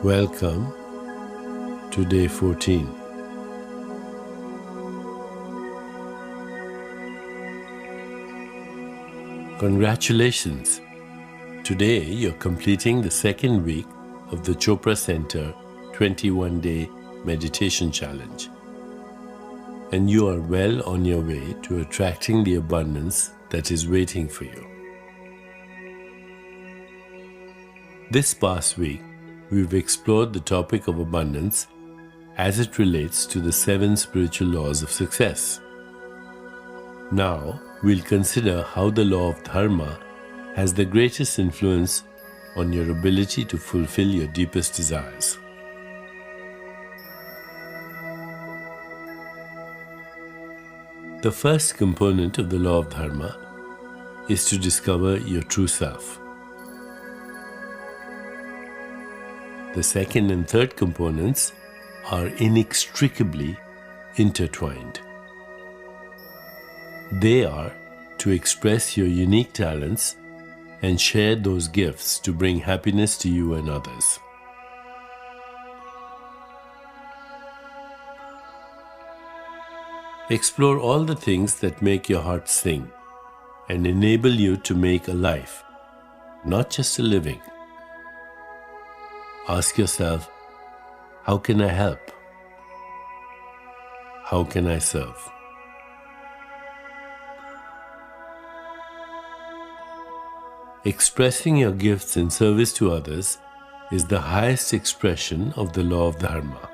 Welcome to day 14. Congratulations! Today you're completing the second week of the Chopra Center 21-day meditation challenge. And you are well on your way to attracting the abundance that is waiting for you. This past week, we've explored the topic of abundance as it relates to the 7 spiritual laws of success. Now, we'll consider how the law of Dharma has the greatest influence on your ability to fulfill your deepest desires. The first component of the law of Dharma is to discover your true self. The second and third components are inextricably intertwined. They are to express your unique talents and share those gifts to bring happiness to you and others. Explore all the things that make your heart sing and enable you to make a life, not just a living. Ask yourself, how can I help? How can I serve? Expressing your gifts in service to others is the highest expression of the law of Dharma.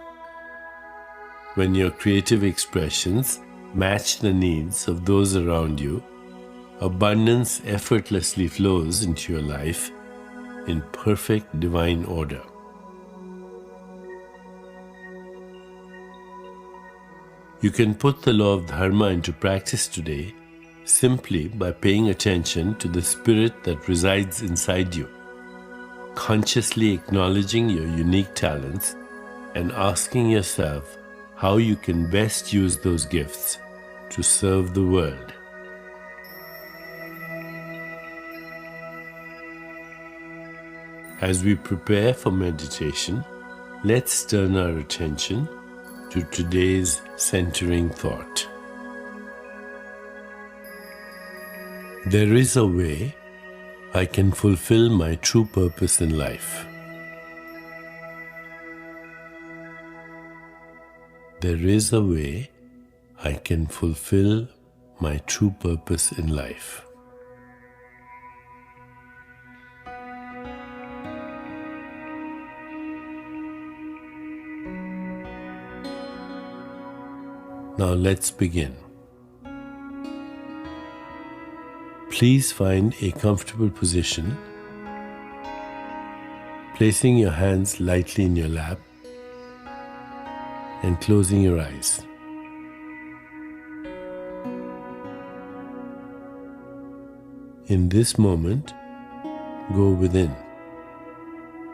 When your creative expressions match the needs of those around you, abundance effortlessly flows into your life in perfect divine order. You can put the law of Dharma into practice today simply by paying attention to the spirit that resides inside you, consciously acknowledging your unique talents and asking yourself how you can best use those gifts to serve the world. As we prepare for meditation, let's turn our attention to today's centering thought. There is a way I can fulfill my true purpose in life. There is a way I can fulfill my true purpose in life. Now let's begin. Please find a comfortable position, placing your hands lightly in your lap and closing your eyes. In this moment, go within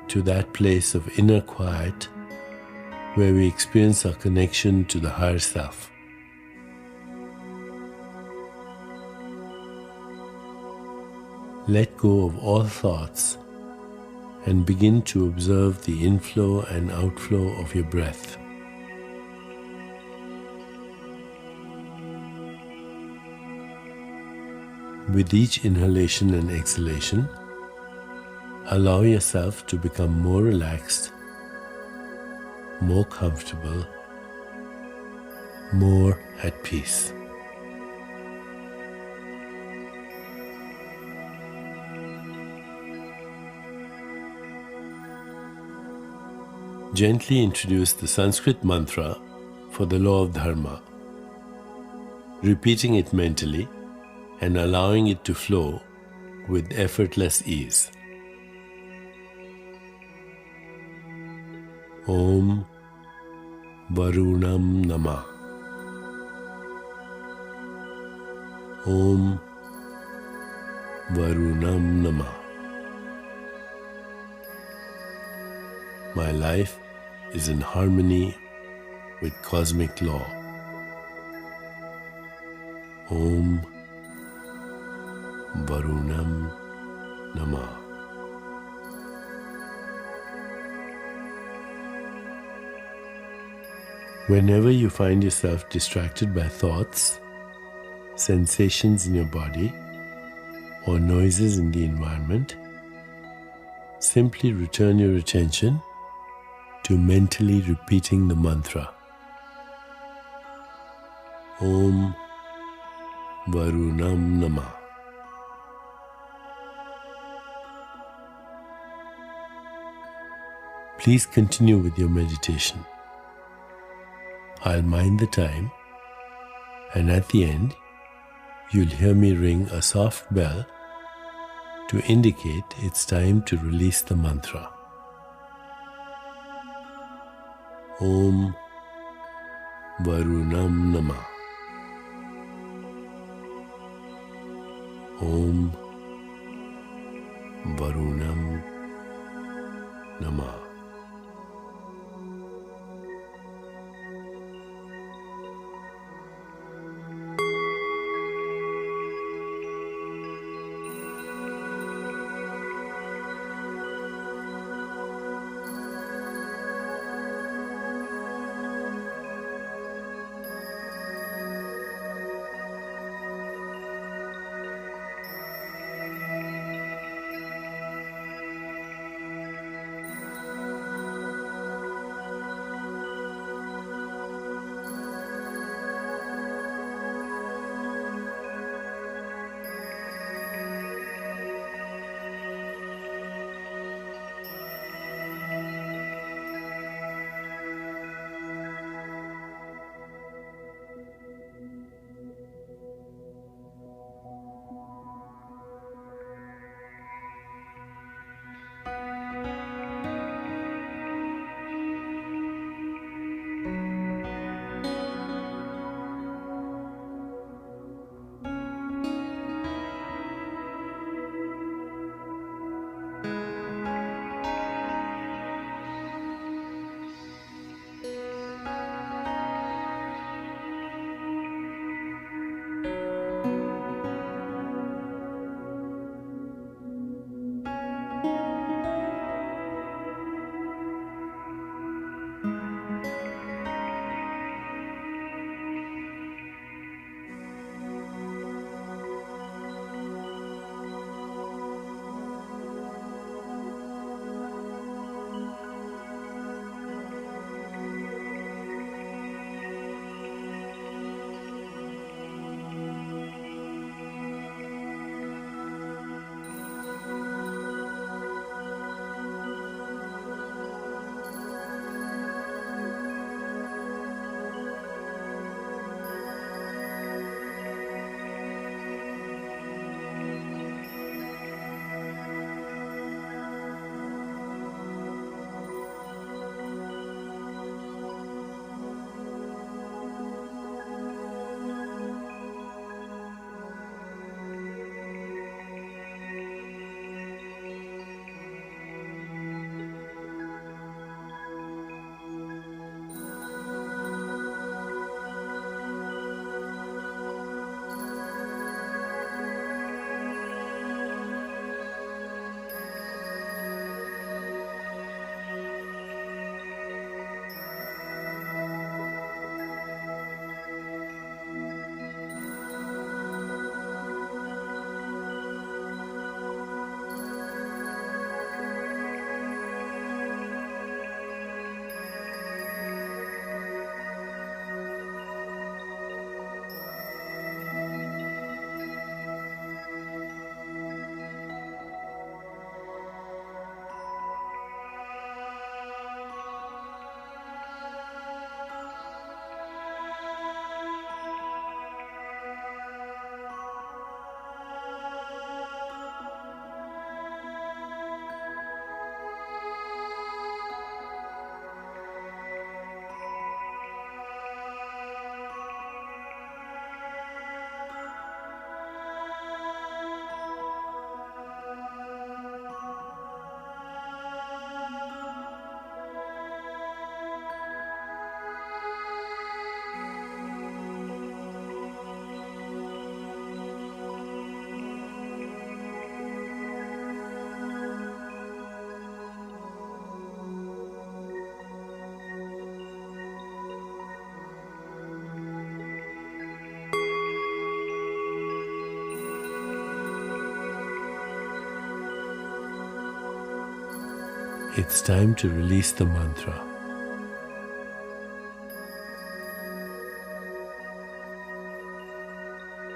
to that place of inner quiet where we experience our connection to the higher self. Let go of all thoughts and begin to observe the inflow and outflow of your breath. With each inhalation and exhalation, allow yourself to become more relaxed, more comfortable, more at peace. Gently introduce the Sanskrit mantra for the law of Dharma, repeating it mentally and allowing it to flow with effortless ease. Om Varunam Namah. Om Varunam Namah. My life is in harmony with cosmic law. Om Varunam Namah. Whenever you find yourself distracted by thoughts, sensations in your body, or noises in the environment, simply return your attention to mentally repeating the mantra Om Varunam Namah. Please continue with your meditation. I'll mind the time, and at the end, you'll hear me ring a soft bell to indicate it's time to release the mantra. Om Varunam Namah. Om Varunam Namah. It's time to release the mantra.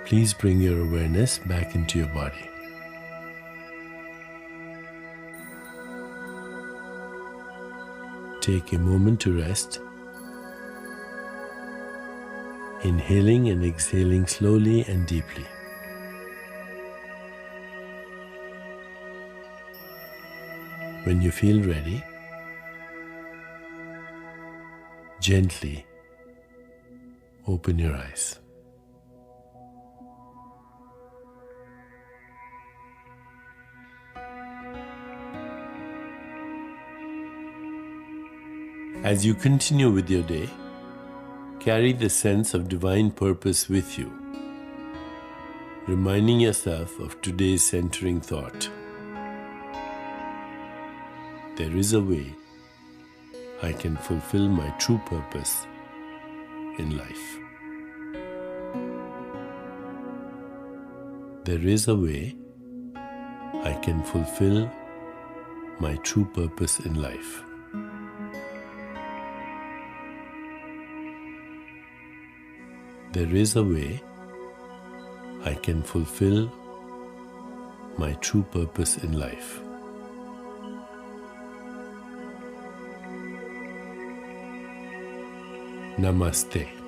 Please bring your awareness back into your body. Take a moment to rest, inhaling and exhaling slowly and deeply. When you feel ready, gently open your eyes. As you continue with your day, carry the sense of divine purpose with you, reminding yourself of today's centering thought. There is a way I can fulfill my true purpose in life. There is a way I can fulfill my true purpose in life. There is a way I can fulfill my true purpose in life. Namaste.